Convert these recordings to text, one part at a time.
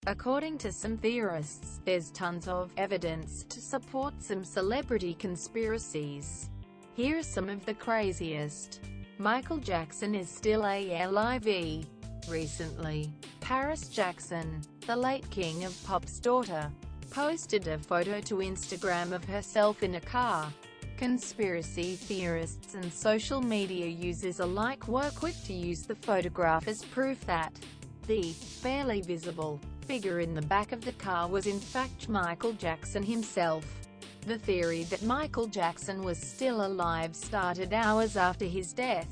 According to some theorists, there's tons of evidence to support some celebrity conspiracies. Here are some of the craziest. Michael Jackson is still alive. Recently, Paris Jackson, the late king of pop's daughter, posted a photo to Instagram of herself in a car. Conspiracy theorists and social media users alike were quick to use the photograph as proof that the barely visible figure in the back of the car was in fact Michael Jackson himself. The theory that Michael Jackson was still alive started hours after his death,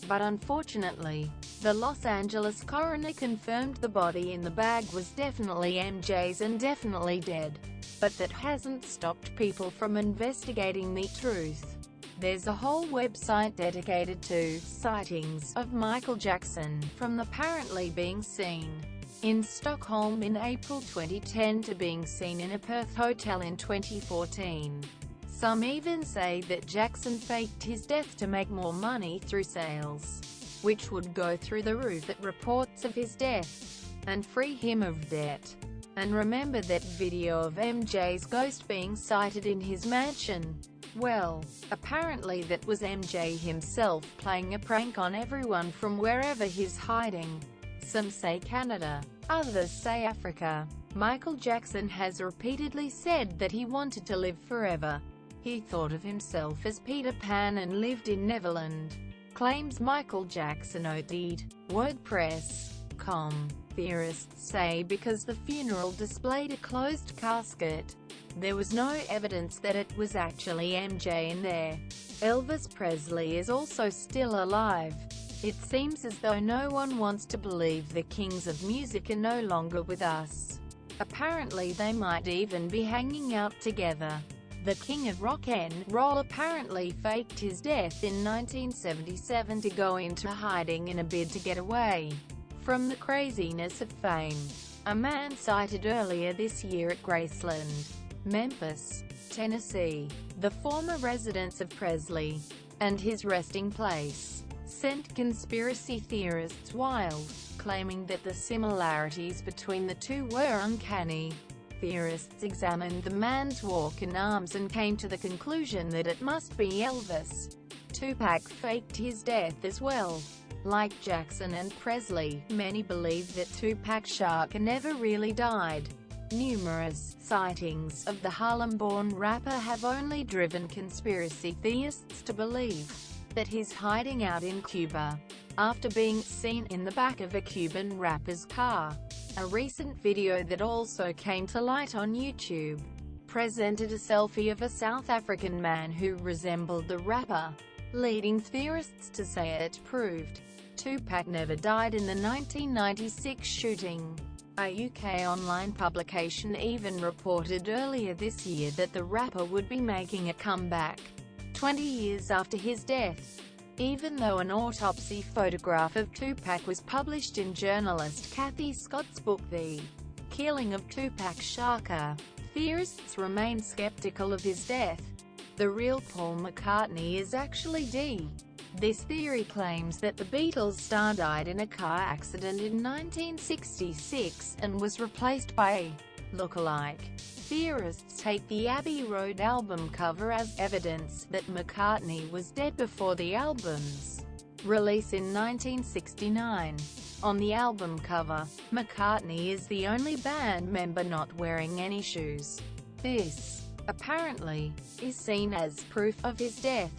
but unfortunately, the Los Angeles coroner confirmed the body in the bag was definitely MJ's and definitely dead. But that hasn't stopped people from investigating the truth. There's a whole website dedicated to sightings of Michael Jackson, from apparently being seen in Stockholm in April 2010 to being seen in a Perth hotel in 2014. Some even say that Jackson faked his death to make more money through sales, which would go through the roof at reports of his death, and free him of debt. And remember that video of MJ's ghost being sighted in his mansion? Well, apparently that was MJ himself playing a prank on everyone from wherever he's hiding. Some say Canada, others say Africa. Michael Jackson has repeatedly said that he wanted to live forever. He thought of himself as Peter Pan and lived in Neverland. Claims Michael Jackson OD'd. WordPress.com. Theorists say because the funeral displayed a closed casket, there was no evidence that it was actually MJ in there. Elvis Presley is also still alive. It seems as though no one wants to believe the kings of music are no longer with us. Apparently they might even be hanging out together. The king of rock and roll apparently faked his death in 1977 to go into hiding in a bid to get away from the craziness of fame. A man sighted earlier this year at Graceland, Memphis, Tennessee, the former residence of Presley, and his resting place, sent conspiracy theorists wild, claiming that the similarities between the two were uncanny. Theorists examined the man's walk and arms and came to the conclusion that it must be Elvis. Tupac faked his death as well. Like Jackson and Presley, many believe that Tupac Shakur never really died. Numerous sightings of the Harlem-born rapper have only driven conspiracy theists to believe that he's hiding out in Cuba, after being seen in the back of a Cuban rapper's car. A recent video that also came to light on YouTube presented a selfie of a South African man who resembled the rapper, leading theorists to say it proved Tupac never died in the 1996 shooting. A UK online publication even reported earlier this year that the rapper would be making a comeback 20 years after his death. Even though an autopsy photograph of Tupac was published in journalist Kathy Scott's book The Killing of Tupac Shakur, theorists remain skeptical of his death. The real Paul McCartney is actually D. This theory claims that the Beatles star died in a car accident in 1966, and was replaced by a lookalike. Theorists take the Abbey Road album cover as evidence that McCartney was dead before the album's release in 1969. On the album cover, McCartney is the only band member not wearing any shoes. This, apparently, is seen as proof of his death.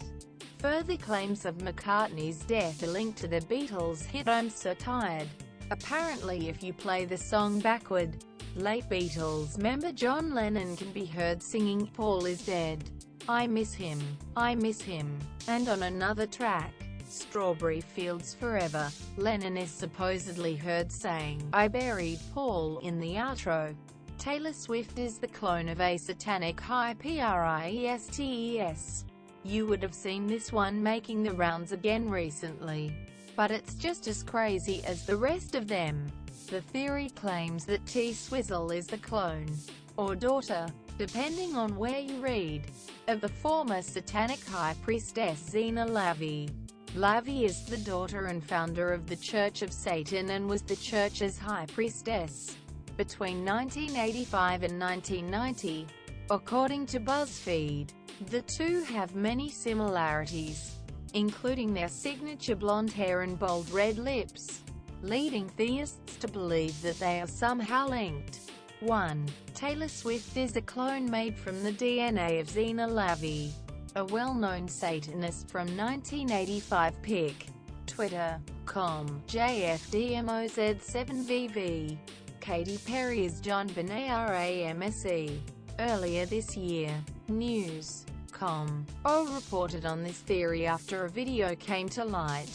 Further claims of McCartney's death are linked to the Beatles' hit I'm So Tired. Apparently if you play the song backward, late Beatles member John Lennon can be heard singing "Paul is dead, I miss him, I miss him," and on another track, Strawberry Fields Forever, Lennon is supposedly heard saying, "I buried Paul" in the outro. Taylor Swift is the clone of a satanic high priestes. You would have seen this one making the rounds again recently. But it's just as crazy as the rest of them. The theory claims that T-Swizzle is the clone, or daughter, depending on where you read, of the former satanic high priestess Zena Lavie. Lavie is the daughter and founder of the Church of Satan and was the church's high priestess. between 1985 and 1990. According to BuzzFeed, the two have many similarities, including their signature blonde hair and bold red lips, leading theists to believe that they are somehow linked. 1. Taylor Swift is a clone made from the DNA of Zena Lavie, a well-known Satanist from 1985. Pic. Twitter.com JFDMOZ7VV. Katy Perry is John Benet Ramse. Earlier this year, News.com reported on this theory after a video came to light,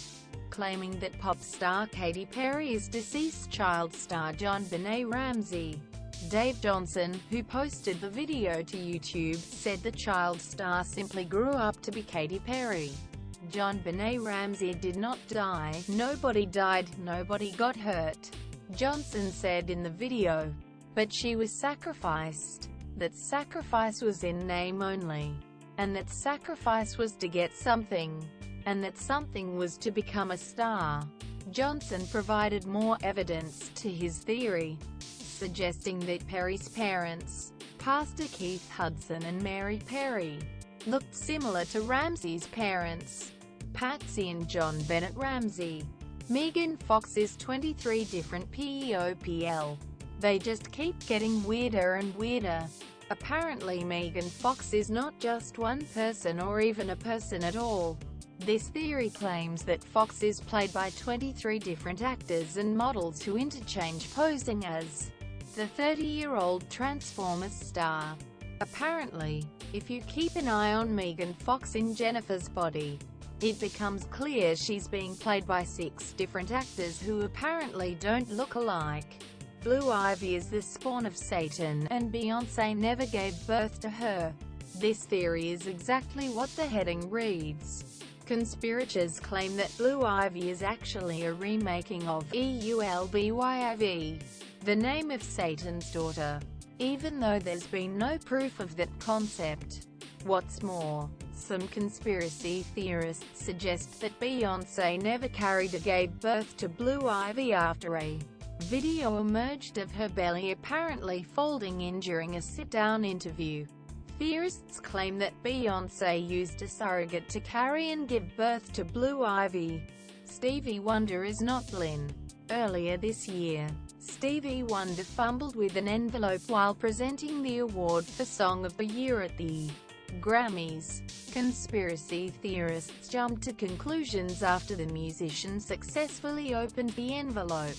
claiming that pop star Katy Perry is deceased child star John Benet Ramse. Dave Johnson, who posted the video to YouTube, said the child star simply grew up to be Katy Perry. John Benet Ramse did not die, nobody died, nobody got hurt, Johnson said in the video. But she was sacrificed. That sacrifice was in name only. And that sacrifice was to get something. And that something was to become a star. Johnson provided more evidence to his theory, suggesting that Perry's parents, Pastor Keith Hudson and Mary Perry, looked similar to Ramsey's parents, Patsy and John Bennett Ramsey. Megan Fox's 23 different POPL. They just keep getting weirder and weirder. Apparently Megan Fox is not just one person or even a person at all. This theory claims that Fox is played by 23 different actors and models who interchange posing as the 30-year-old Transformers star. Apparently, if you keep an eye on Megan Fox in Jennifer's body, it becomes clear she's being played by 6 different actors who apparently don't look alike. Blue Ivy is the spawn of Satan, and Beyoncé never gave birth to her. This theory is exactly what the heading reads. Conspirators claim that Blue Ivy is actually a remaking of EULBYIV, the name of Satan's daughter, even though there's been no proof of that concept. What's more, some conspiracy theorists suggest that Beyoncé never carried or gave birth to Blue Ivy after a video emerged of her belly apparently folding in during a sit-down interview. Theorists claim that Beyoncé used a surrogate to carry and give birth to Blue Ivy. Stevie Wonder is not Blinn. Earlier this year, Stevie Wonder fumbled with an envelope while presenting the award for Song of the Year at the Grammys. Conspiracy theorists jumped to conclusions after the musician successfully opened the envelope.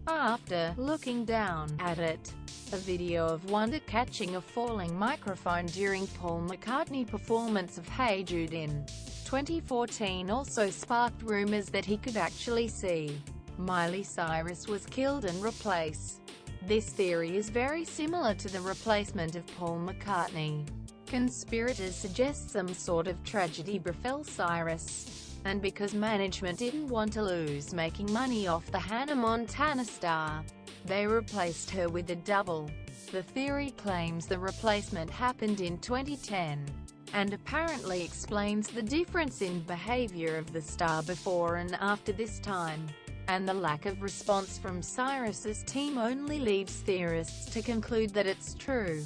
After looking down at it, a video of Wonder catching a falling microphone during Paul McCartney's performance of Hey Jude in 2014 also sparked rumors that he could actually see Miley Cyrus was killed and replaced. This theory is very similar to the replacement of Paul McCartney. Conspirators suggest some sort of tragedy befell Cyrus, and because management didn't want to lose making money off the Hannah Montana star, they replaced her with a double. The theory claims the replacement happened in 2010, and apparently explains the difference in behavior of the star before and after this time. And the lack of response from Cyrus's team only leads theorists to conclude that it's true.